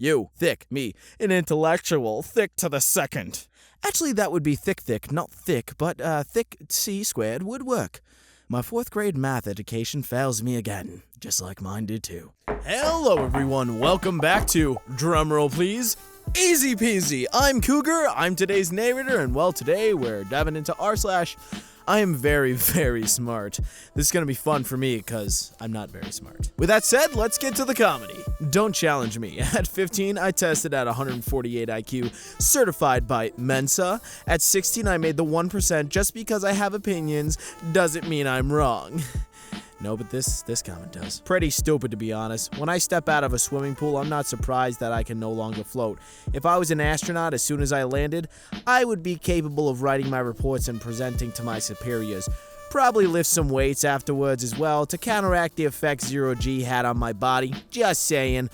You, thick, me, an intellectual, thick to the second. Actually, that would be thick, not thick, but thick C squared would work. My 4th grade math education fails me again, just like mine did too. Hello everyone, welcome back to, drumroll please, Easy Peasy. I'm Cougar, I'm today's narrator, and well, today we're diving into I am very, very smart. This is gonna be fun for me, because I'm not very smart. With that said, let's get to the comedy. Don't challenge me. At 15, I tested at 148 IQ, certified by Mensa. At 16, I made the 1%. Just because I have opinions doesn't mean I'm wrong. No, but this comment does. Pretty stupid, to be honest. When I step out of a swimming pool, I'm not surprised that I can no longer float. If I was an astronaut, as soon as I landed, I would be capable of writing my reports and presenting to my superiors. Probably lift some weights afterwards as well to counteract the effect 0G had on my body. Just saying.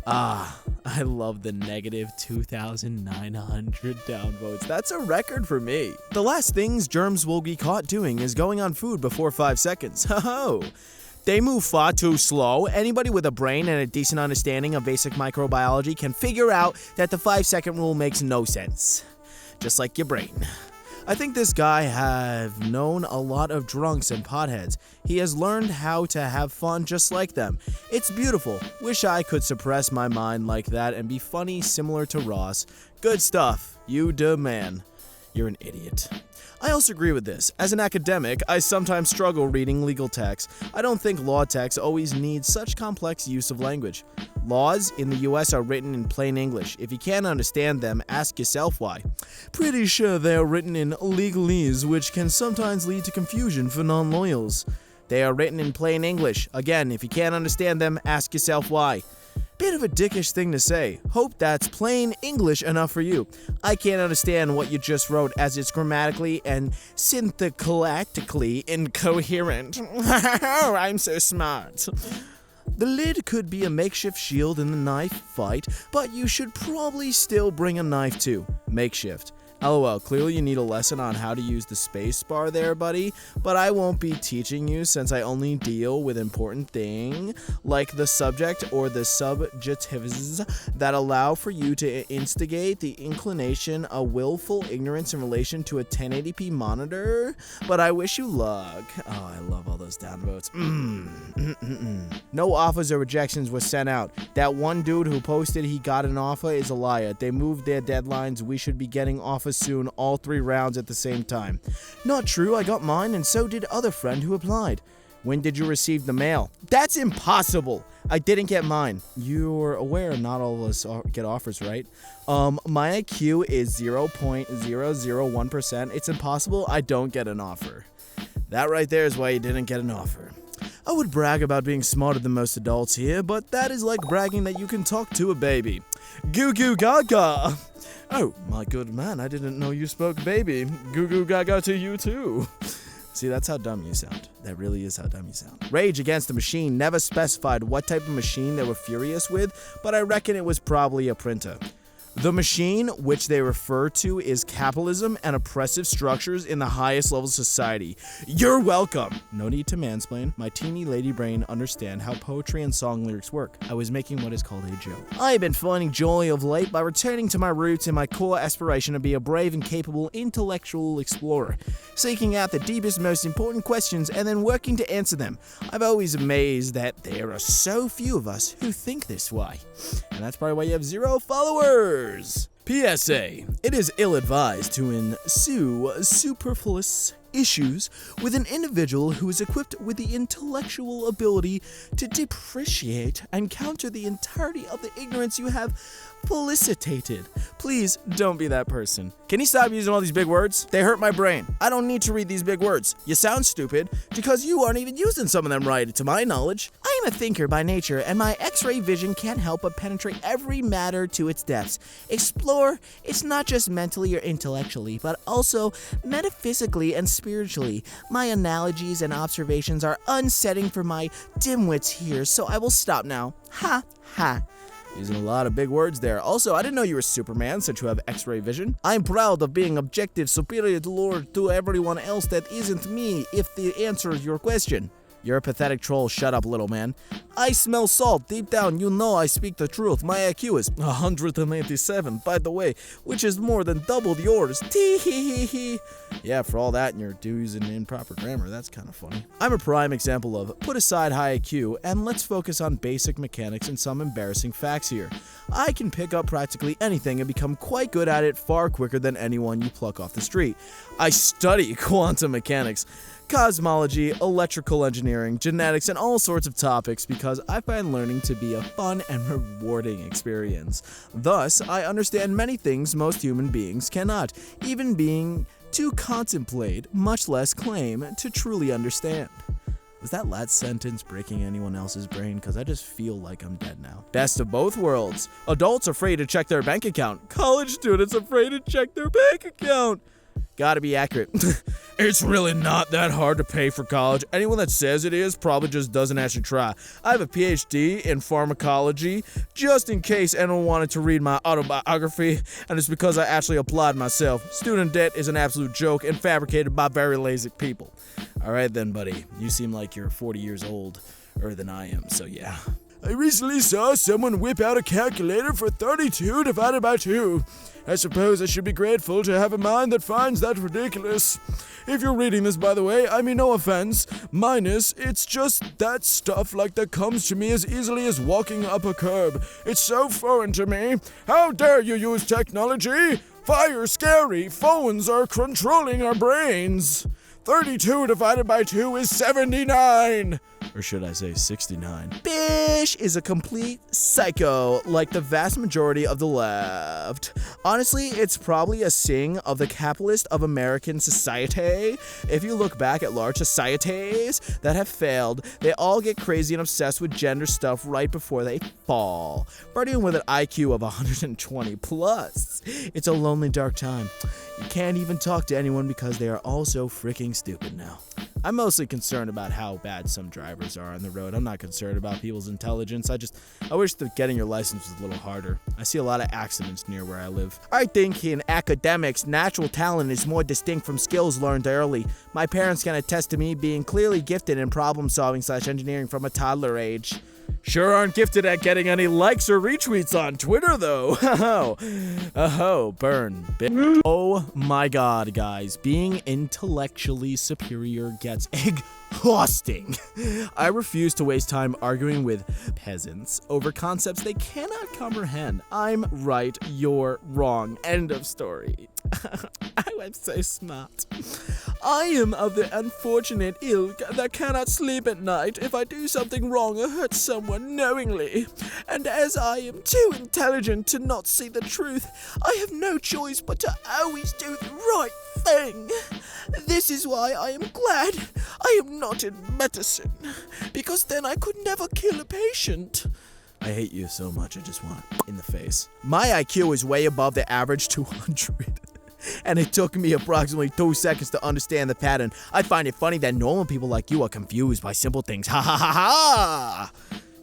I love the negative 2,900 downvotes. That's a record for me. The last things germs will be caught doing is going on food before 5 seconds. Ho-ho! They move far too slow. Anybody with a brain and a decent understanding of basic microbiology can figure out that the 5-second rule makes no sense. Just like your brain. I think this guy have known a lot of drunks and potheads. He has learned how to have fun just like them. It's beautiful. Wish I could suppress my mind like that and be funny similar to Ross. Good stuff. You da man. You're an idiot. I also agree with this. As an academic, I sometimes struggle reading legal texts. I don't think law texts always need such complex use of language. Laws in the US are written in plain English. If you can't understand them, ask yourself why. Pretty sure they are written in legalese, which can sometimes lead to confusion for non-lawyers. They are written in plain English. Again, if you can't understand them, ask yourself why. Bit of a dickish thing to say. Hope that's plain English enough for you. I can't understand what you just wrote as it's grammatically and syntactically incoherent. I'm so smart. The lid could be a makeshift shield in the knife fight, but you should probably still bring a knife too. Makeshift. LOL, clearly you need a lesson on how to use the space bar there, buddy, but I won't be teaching you since I only deal with important things like the subject or the subjectives that allow for you to instigate the inclination of willful ignorance in relation to a 1080p monitor, but I wish you luck. Oh, I love all those downvotes. No offers or rejections were sent out. That one dude who posted he got an offer is a liar. They moved their deadlines. We should be getting offers soon, all 3 rounds at the same time. Not true, I got mine and so did other friend who applied. When did you receive the mail? That's impossible! I didn't get mine. You're aware not all of us get offers, right? My IQ is 0.001%. It's impossible I don't get an offer. That right there is why you didn't get an offer. I would brag about being smarter than most adults here, but that is like bragging that you can talk to a baby. Goo goo gaga! Oh, my good man, I didn't know you spoke baby. Goo goo gaga to you too. See, that's how dumb you sound. That really is how dumb you sound. Rage Against the Machine never specified what type of machine they were furious with, but I reckon it was probably a printer. The machine, which they refer to, is capitalism and oppressive structures in the highest level of society. You're welcome! No need to mansplain. My teeny lady brain understand how poetry and song lyrics work. I was making what is called a joke. I have been finding joy of late by returning to my roots and my core aspiration to be a brave and capable intellectual explorer, seeking out the deepest, most important questions and then working to answer them. I've always amazed that there are so few of us who think this way. And that's probably why you have 0 followers. PSA. It is ill-advised to ensue superfluous issues with an individual who is equipped with the intellectual ability to depreciate and counter the entirety of the ignorance you have felicitated. Please don't be that person. Can you stop using all these big words? They hurt my brain. I don't need to read these big words. You sound stupid because you aren't even using some of them right, to my knowledge. I am a thinker by nature, and my X-ray vision can't help but penetrate every matter to its depths. Explore, it's not just mentally or intellectually, but also metaphysically and spiritually. My analogies and observations are unsetting for my dimwits here, so I will stop now. Ha ha. Using a lot of big words there. Also, I didn't know you were Superman, since you have X-ray vision. I'm proud of being objective, superior to everyone else that isn't me, if the answer is your question. You're a pathetic troll. Shut up, little man. I smell salt. Deep down, you know I speak the truth. My IQ is 187, by the way, which is more than double yours. Tee-hee-hee-hee. Yeah, for all that and your do's and improper grammar, that's kind of funny. I'm a prime example of put aside high IQ and let's focus on basic mechanics and some embarrassing facts here. I can pick up practically anything and become quite good at it far quicker than anyone you pluck off the street. I study quantum mechanics, cosmology, electrical engineering, genetics, and all sorts of topics because I find learning to be a fun and rewarding experience. Thus, I understand many things most human beings cannot, even being to contemplate, much less claim to truly understand. Was that last sentence breaking anyone else's brain? Because I just feel like I'm dead now. Best of both worlds. Adults afraid to check their bank account. College students afraid to check their bank account. Gotta be accurate. It's really not that hard to pay for college. Anyone that says it is probably just doesn't actually try. I have a PhD in pharmacology, just in case anyone wanted to read my autobiography, and it's because I actually applied myself. Student debt is an absolute joke and fabricated by very lazy people. Alright then, buddy. You seem like you're 40 years older than I am, so yeah. I recently saw someone whip out a calculator for 32 divided by 2. I suppose I should be grateful to have a mind that finds that ridiculous. If you're reading this, by the way, I mean no offense. Minus, it's just that stuff like that comes to me as easily as walking up a curb. It's so foreign to me. How dare you use technology? Fire scary. Phones are controlling our brains. 32 divided by 2 is 79. Or should I say 69? Bish is a complete psycho, like the vast majority of the left. Honestly, it's probably a sing of the capitalist of American society. If you look back at large societies that have failed, they all get crazy and obsessed with gender stuff right before they fall. Starting with an IQ of 120 plus. It's a lonely, dark time. You can't even talk to anyone because they are all so freaking stupid now. I'm mostly concerned about how bad some drivers are on the road. I'm not concerned about people's intelligence. I wish that getting your license was a little harder. I see a lot of accidents near where I live. I think in academics, natural talent is more distinct from skills learned early. My parents can attest to me being clearly gifted in problem solving / engineering from a toddler age. Sure aren't gifted at getting any likes or retweets on Twitter, though. Burn. Oh my god, guys. Being intellectually superior gets exhausting. I refuse to waste time arguing with peasants over concepts they cannot comprehend. I'm right, you're wrong. End of story. I'm so smart. I am of the unfortunate ilk that cannot sleep at night if I do something wrong or hurt someone knowingly. And as I am too intelligent to not see the truth, I have no choice but to always do the right thing. This is why I am glad I am not in medicine, because then I could never kill a patient. I hate you so much, I just want it in the face. My IQ is way above the average 200. And it took me approximately 2 seconds to understand the pattern. I find it funny that normal people like you are confused by simple things. Ha ha ha ha!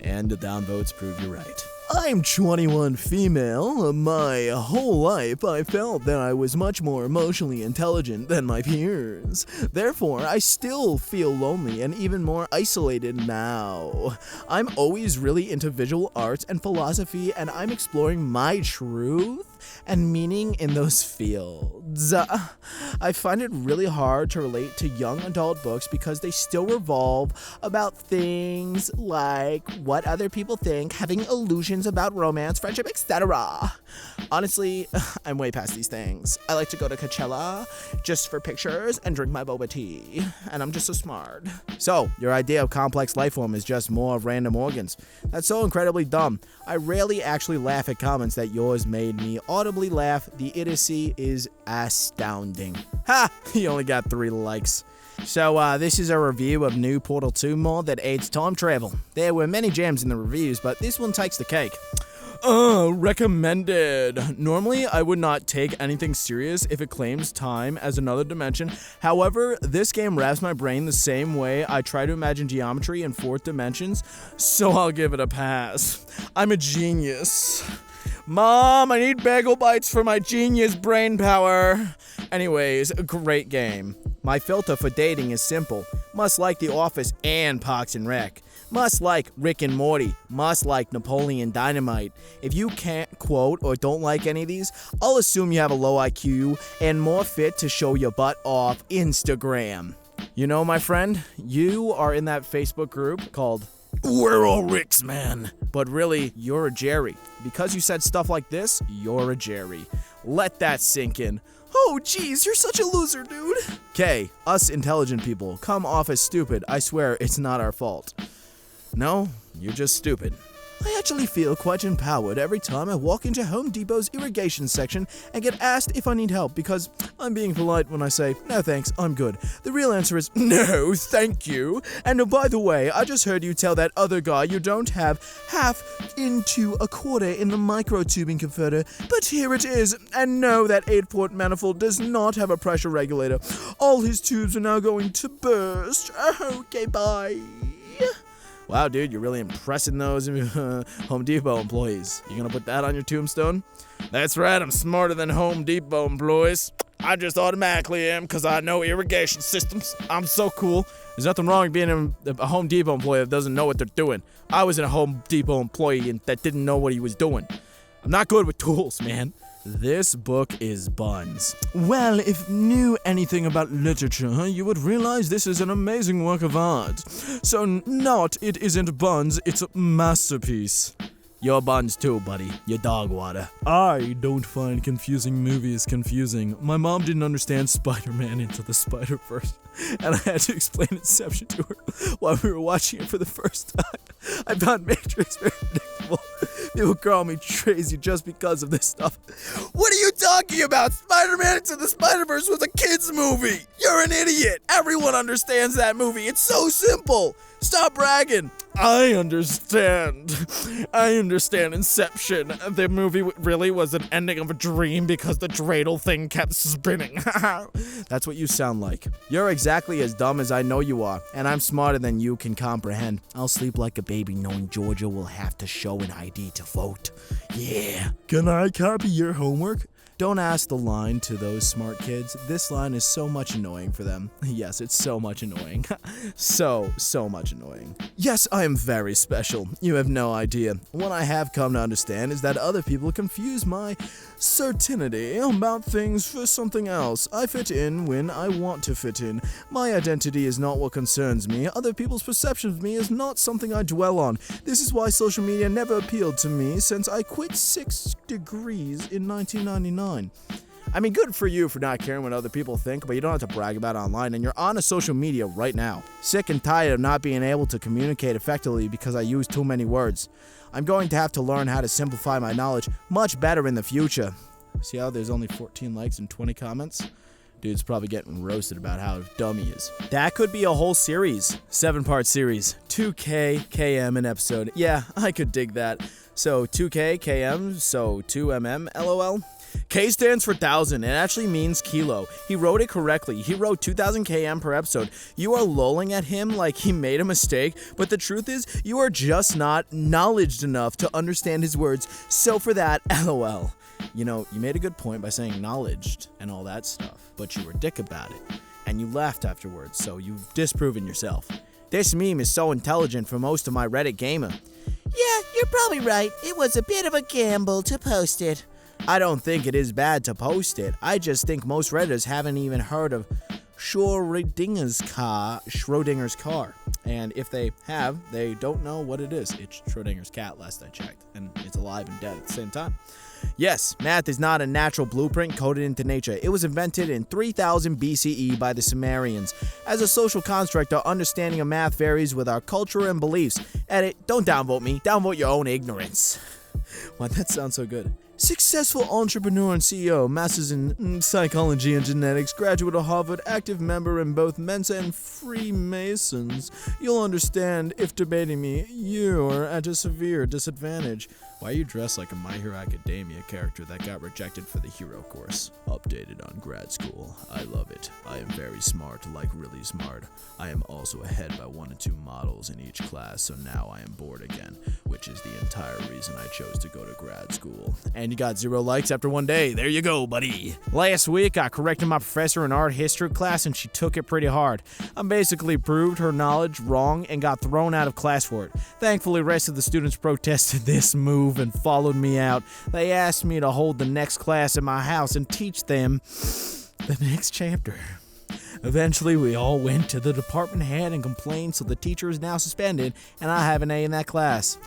And the downvotes prove you're right. I'm 21 female. My whole life I felt that I was much more emotionally intelligent than my peers. Therefore, I still feel lonely and even more isolated now. I'm always really into visual arts and philosophy, and I'm exploring my truth and meaning in those fields. I find it really hard to relate to young adult books because they still revolve about things like what other people think, having illusions about romance, friendship, etc. Honestly, I'm way past these things. I like to go to Coachella just for pictures and drink my boba tea, and I'm just so smart. So, your idea of complex life form is just more of random organs. That's so incredibly dumb. I rarely actually laugh at comments that yours made me audibly laugh. The idiocy is astounding. Ha! You only got 3 likes. So, this is a review of new Portal 2 mod that aids time travel. There were many gems in the reviews, but this one takes the cake. Recommended. Normally, I would not take anything serious if it claims time as another dimension. However, this game wraps my brain the same way I try to imagine geometry in 4th dimensions, so I'll give it a pass. I'm a genius. Mom, I need bagel bites for my genius brain power. Anyways, a great game. My filter for dating is simple. Must like The Office and Parks and Rec. Must like Rick and Morty. Must like Napoleon Dynamite. If you can't quote or don't like any of these, I'll assume you have a low IQ and more fit to show your butt off Instagram. You know, my friend, you are in that Facebook group called We're All Ricks, Man. But really, you're a Jerry. Because you said stuff like this, you're a Jerry. Let that sink in. Oh, geez, you're such a loser, dude. Okay, us intelligent people come off as stupid. I swear it's not our fault. No, you're just stupid. I actually feel quite empowered every time I walk into Home Depot's irrigation section and get asked if I need help because I'm being polite when I say, no thanks, I'm good. The real answer is, no, thank you. And oh, by the way, I just heard you tell that other guy you don't have half into a quarter in the microtubing converter, but here it is. And no, that 8-port manifold does not have a pressure regulator. All his tubes are now going to burst. Okay, bye. Wow, dude, you're really impressing those Home Depot employees. You gonna put that on your tombstone? That's right, I'm smarter than Home Depot employees. I just automatically am because I know irrigation systems. I'm so cool. There's nothing wrong with being a Home Depot employee that doesn't know what they're doing. I was a Home Depot employee that didn't know what he was doing. I'm not good with tools, man. This book is buns. Well, if you knew anything about literature, you would realize this is an amazing work of art. So not it isn't buns, it's a masterpiece. Your buns too, buddy. Your dog water. I don't find confusing movies confusing. My mom didn't understand Spider-Man Into the Spider-Verse, and I had to explain Inception to her while we were watching it for the first time. I found Matrix very predictable. People call me crazy just because of this stuff. What are you talking about? Spider-Man Into the Spider-Verse was a kid's movie. You're an idiot. Everyone understands that movie. It's so simple. Stop bragging. I understand Inception. The movie really was an ending of a dream because the dreidel thing kept spinning. That's what you sound like. You're exactly as dumb as I know you are, and I'm smarter than you can comprehend. I'll sleep like a baby knowing Georgia will have to show an ID to vote. Yeah. Can I copy your homework? Don't ask the line to those smart kids. This line is so much annoying for them. Yes, it's so much annoying. so much annoying. Yes, I am very special. You have no idea. What I have come to understand is that other people confuse my certainty about things for something else. I fit in when I want to fit in. My identity is not what concerns me. Other people's perception of me is not something I dwell on. This is why social media never appealed to me since I quit 6 Degrees in 1999. I mean, good for you for not caring what other people think, but you don't have to brag about it online, and you're on a social media right now. Sick and tired of not being able to communicate effectively because I use too many words. I'm going to have to learn how to simplify my knowledge much better in the future. See how there's only 14 likes and 20 comments? Dude's probably getting roasted about how dumb he is. That could be a whole series. 7-part series. 2K, KM an episode. Yeah, I could dig that. So 2K, KM, so 2MM, LOL. K stands for 1,000. It actually means kilo. He wrote it correctly. He wrote 2,000 km per episode. You are lolling at him like he made a mistake, but the truth is, you are just not knowledged enough to understand his words. So for that, LOL. You know, you made a good point by saying knowledged and all that stuff, but you were a dick about it, and you laughed afterwards, so you've disproven yourself. This meme is so intelligent for most of my Reddit gamer. Yeah, you're probably right. It was a bit of a gamble to post it. I don't think it is bad to post it. I just think most Redditors haven't even heard of Schrodinger's car. And if they have, they don't know what it is. It's Schrodinger's cat, last I checked. And it's alive and dead at the same time. Yes, math is not a natural blueprint coded into nature. It was invented in 3000 BCE by the Sumerians. As a social construct, our understanding of math varies with our culture and beliefs. Edit, don't downvote me. Downvote your own ignorance. Why, that sounds so good. Successful entrepreneur and CEO, masters in psychology and genetics, graduate of Harvard, active member in both Mensa and Freemasons. You'll understand if debating me, you're at a severe disadvantage. Why are you dressed like a My Hero Academia character that got rejected for the hero course? Updated on grad school. I love it. I am very smart, like really smart. I am also ahead by 1 or 2 models in each class, so now I am bored again, which is the entire reason I chose to go to grad school. And you got 0 likes after 1 day. There you go, buddy. Last week, I corrected my professor in art history class, and she took it pretty hard. I basically proved her knowledge wrong and got thrown out of class for it. Thankfully, the rest of the students protested this move and followed me out. They asked me to hold the next class at my house and teach them the next chapter. Eventually, we all went to the department head and complained, so the teacher is now suspended, and I have an A in that class.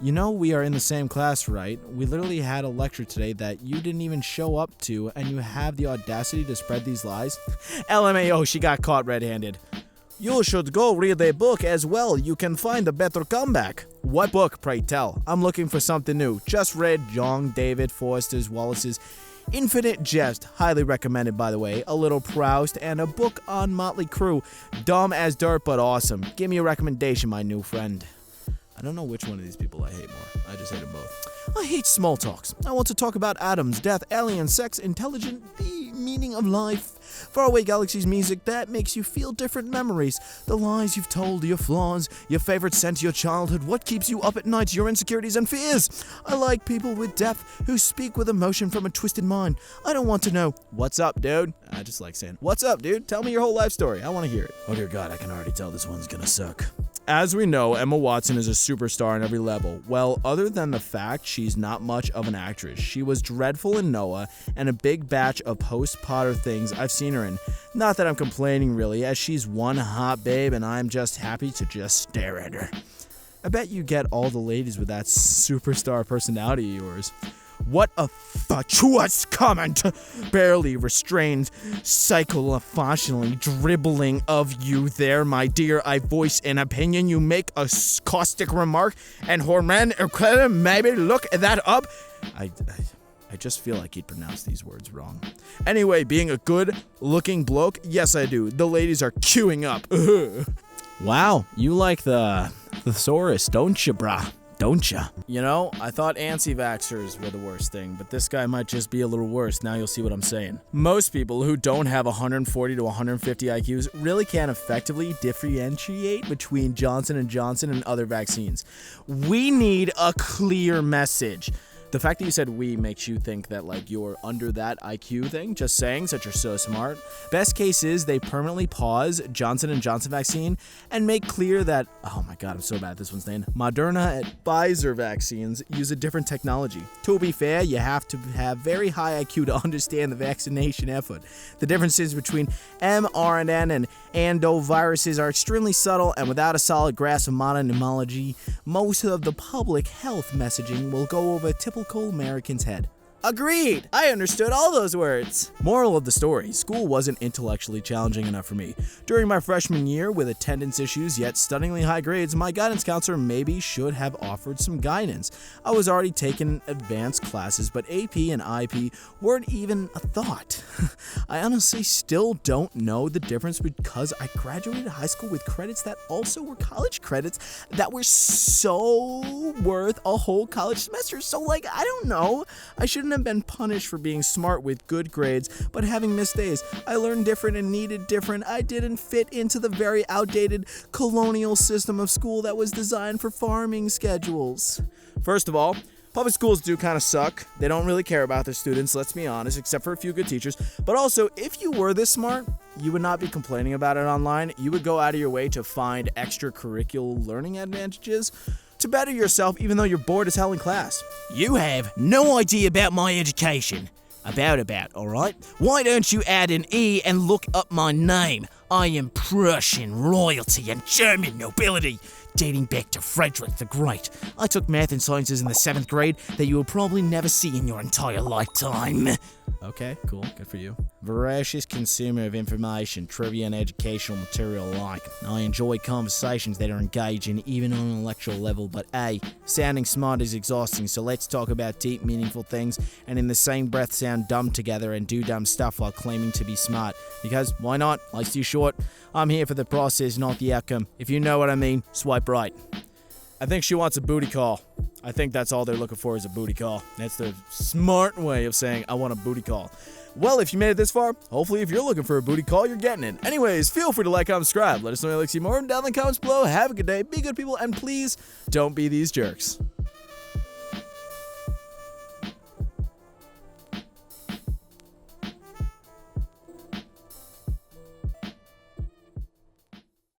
You know we are in the same class, right? We literally had a lecture today that you didn't even show up to, and you have the audacity to spread these lies? LMAO, she got caught red-handed. You should go read a book as well. You can find a better comeback. What book, pray tell? I'm looking for something new. Just read John David Foster Wallace's Infinite Jest, highly recommended by the way, a little Proust, and a book on Motley Crue. Dumb as dirt, but awesome. Give me a recommendation, my new friend. I don't know which one of these people I hate more. I just hate them both. I hate small talks. I want to talk about atoms, death, aliens, sex, intelligence, the meaning of life. Faraway galaxies, music that makes you feel different memories. The lies you've told, your flaws, your favorite scent, your childhood, what keeps you up at night, your insecurities and fears. I like people with depth who speak with emotion from a twisted mind. I don't want to know, what's up, dude? I just like saying, what's up, dude? Tell me your whole life story. I want to hear it. Oh dear God, I can already tell this one's gonna suck. As we know, Emma Watson is a superstar on every level. Well, other than the fact she's not much of an actress. She was dreadful in Noah and a big batch of post-Potter things I've seen her in. Not that I'm complaining really, as she's one hot babe and I'm just happy to just stare at her. I bet you get all the ladies with that superstar personality of yours. What a fatuous comment! Barely restrained, psychophonially dribbling of you there, my dear. I voice an opinion. You make a caustic remark, and Horman maybe look that up. I just feel like he'd pronounce these words wrong. Anyway, being a good-looking bloke, yes I do. The ladies are queuing up. Wow, you like the thesaurus, don't you, brah? Don't ya? You know, I thought anti-vaxxers were the worst thing, but this guy might just be a little worse. Now you'll see what I'm saying. Most people who don't have 140 to 150 IQs really can't effectively differentiate between Johnson & Johnson and other vaccines. We need a clear message. The fact that you said we makes you think that like you're under that IQ thing, just saying, that you're so smart. Best case is they permanently pause Johnson & Johnson vaccine and make clear that, oh my God, I'm so bad at this one's name, Moderna and Pfizer vaccines use a different technology. To be fair, you have to have very high IQ to understand the vaccination effort. The differences between mRNA and endoviruses are extremely subtle, and without a solid grasp of modern immunology, most of the public health messaging will go over typical American's head. Agreed! I understood all those words! Moral of the story, school wasn't intellectually challenging enough for me. During my freshman year, with attendance issues yet stunningly high grades, my guidance counselor maybe should have offered some guidance. I was already taking advanced classes, but AP and IP weren't even a thought. I honestly still don't know the difference because I graduated high school with credits that also were college credits that were so worth a whole college semester. So I don't know. I shouldn't have been punished for being smart with good grades, but having missed days. I learned different and needed different. I didn't fit into the very outdated colonial system of school that was designed for farming schedules. First of all, public schools do kind of suck. They don't really care about their students, let's be honest, except for a few good teachers. But also, if you were this smart, you would not be complaining about it online. You would go out of your way to find extracurricular learning advantages to better yourself even though you're bored as hell in class. You have no idea about my education. About, alright? Why don't you add an E and look up my name? I am Prussian royalty and German nobility, dating back to Frederick the Great. I took math and sciences in the 7th grade that you will probably never see in your entire lifetime. Okay, cool, good for you. Voracious consumer of information, trivia and educational material alike. I enjoy conversations that are engaging even on an intellectual level, but sounding smart is exhausting, so let's talk about deep, meaningful things and in the same breath sound dumb together and do dumb stuff while claiming to be smart. Because, why not? Life's too short. I'm here for the process, not the outcome. If you know what I mean, swipe right. I think she wants a booty call. I think that's all they're looking for is a booty call. That's the smart way of saying, I want a booty call. Well, if you made it this far, hopefully if you're looking for a booty call, you're getting it. Anyways, feel free to like, comment, subscribe. Let us know you'd like to see more down in the comments below. Have a good day, be good people, and please don't be these jerks.